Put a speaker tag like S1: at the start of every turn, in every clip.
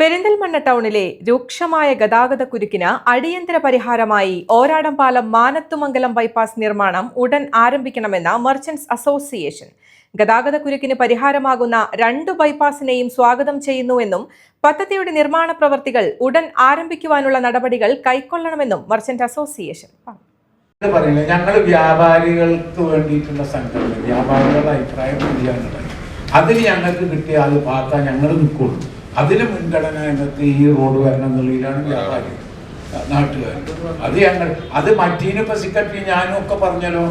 S1: പെരിന്തൽമണ്ണ ടൗണിലെ രൂക്ഷമായ ഗതാഗതക്കുരുക്കിന് അടിയന്തര പരിഹാരമായി ഓരാടം പാലം മാനത്തുമംഗലം ബൈപ്പാസ് നിർമ്മാണം ഉടൻ ആരംഭിക്കണമെന്ന് മർച്ചന്റ്സ് അസോസിയേഷൻ. ഗതാഗതക്കുരുക്കിന് പരിഹാരമാകുന്ന 2 ബൈപ്പാസിനെയും സ്വാഗതം ചെയ്യുന്നുവെന്നും പദ്ധതിയുടെ നിർമ്മാണ പ്രവൃത്തികൾ ഉടൻ ആരംഭിക്കുവാനുള്ള നടപടികൾ കൈക്കൊള്ളണമെന്നും മർച്ചന്റ് അസോസിയേഷൻ
S2: പറഞ്ഞു. ഞങ്ങൾ വ്യാപാരികൾക്ക് വേണ്ടിയിട്ടുള്ള സംഘടന, വ്യാപാരികളുടെ അഭിപ്രായം കൂടിയാണുള്ളത്. അതിൽ ഞങ്ങൾക്ക് കിട്ടിയ അത് പാത്താൻ ഞങ്ങൾ നിൽക്കുള്ളൂ. അതിന് മുൻഗണന ഞങ്ങൾക്ക് ഈ റോഡ് വരണം എന്നുള്ളതിലാണ് വ്യാപാരി നാട്ടുകാർ. അത് മറ്റീനിപ്പോ സെക്രട്ടറി ഞാനും ഒക്കെ പറഞ്ഞല്ലോ,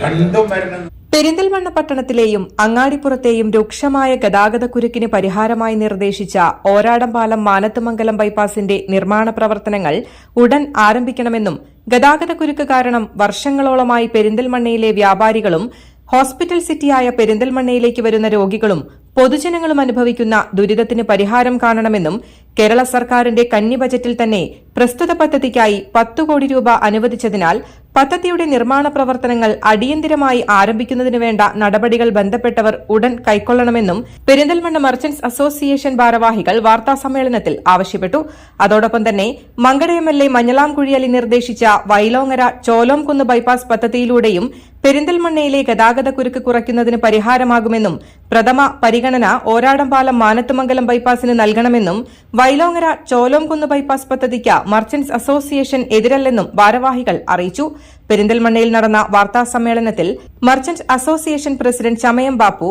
S2: രണ്ടും വരണം.
S1: പെരിന്തൽമണ്ണ പട്ടണത്തിലെയും അങ്ങാടിപ്പുറത്തെയും രൂക്ഷമായ ഗതാഗതക്കുരുക്കിന് പരിഹാരമായി നിർദ്ദേശിച്ച ഓരാടം പാലം മാനത്തുമംഗലം ബൈപ്പാസിന്റെ നിർമ്മാണ പ്രവർത്തനങ്ങൾ ഉടൻ ആരംഭിക്കണമെന്നും ഗതാഗതക്കുരുക്ക് കാരണം വർഷങ്ങളോളമായി പെരിന്തൽമണ്ണയിലെ വ്യാപാരികളും ഹോസ്പിറ്റൽ സിറ്റിയായ പെരിന്തൽമണ്ണയിലേക്ക് വരുന്ന രോഗികളും പൊതുജനങ്ങളും അനുഭവിക്കുന്ന ദുരിതത്തിന് പരിഹാരം കാണണമെന്നും കേരള സർക്കാരിന്റെ കന്നി ബജറ്റിൽ തന്നെ പ്രസ്തുത പദ്ധതിക്കായി 10 കോടി രൂപ അനുവദിച്ചതിനാൽ പദ്ധതിയുടെ നിർമ്മാണ പ്രവർത്തനങ്ങൾ അടിയന്തരമായി ആരംഭിക്കുന്നതിന് വേണ്ട നടപടികൾ ബന്ധപ്പെട്ടവർ ഉടൻ കൈക്കൊള്ളണമെന്നും പെരിന്തൽമണ്ണ മർച്ചന്റ്സ് അസോസിയേഷൻ ഭാരവാഹികൾ വാർത്താസമ്മേളനത്തിൽ ആവശ്യപ്പെട്ടു. അതോടൊപ്പം തന്നെ മങ്കട MLA മഞ്ഞളാംകുഴിയലി നിർദ്ദേശിച്ച വൈലോങ്ങര ചോലോംകുന്ന് ബൈപ്പാസ് പദ്ധതിയിലൂടെയും പെരിന്തൽമണ്ണയിലെ ഗതാഗതക്കുരുക്ക് കുറയ്ക്കുന്നതിന് പരിഹാരമാകുമെന്നും പ്രഥമ പരിഗണന ഓരാടം പാലം മാനത്തുമംഗലം ബൈപ്പാസിന് നൽകണമെന്നും വൈലോങ്ങര ചോലോംകുന്ന് ബൈപ്പാസ് പദ്ധതിക്ക് മർച്ചന്റ്സ് അസോസിയേഷൻ എതിരല്ലെന്നും ഭാരവാഹികൾ അറിയിച്ചു. പെരിന്തൽമണ്ണയിൽ നടന്ന വാർത്താസമ്മേളനത്തിൽ merchant association president Chamayam Bappu,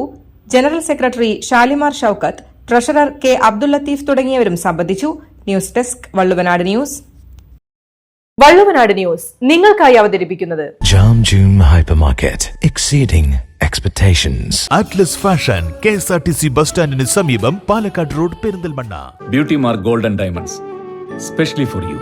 S1: general secretary Shalimar Shoukath, treasurer K Abdul Latheef തുടങ്ങിയവരും സംബന്ധിച്ചു. News desk Valluvanad news. Valluvanad news നിങ്ങൾക്കായി അവതരിപ്പിക്കുന്നത്
S3: Jam Joom hypermarket, exceeding expectations.
S4: Atlas Fashion, KSRTC bus സ്റ്റാൻഡിന് സമീപം, Palakkad road, Perinthalmanna.
S5: Beauty mark golden diamonds, specially for U.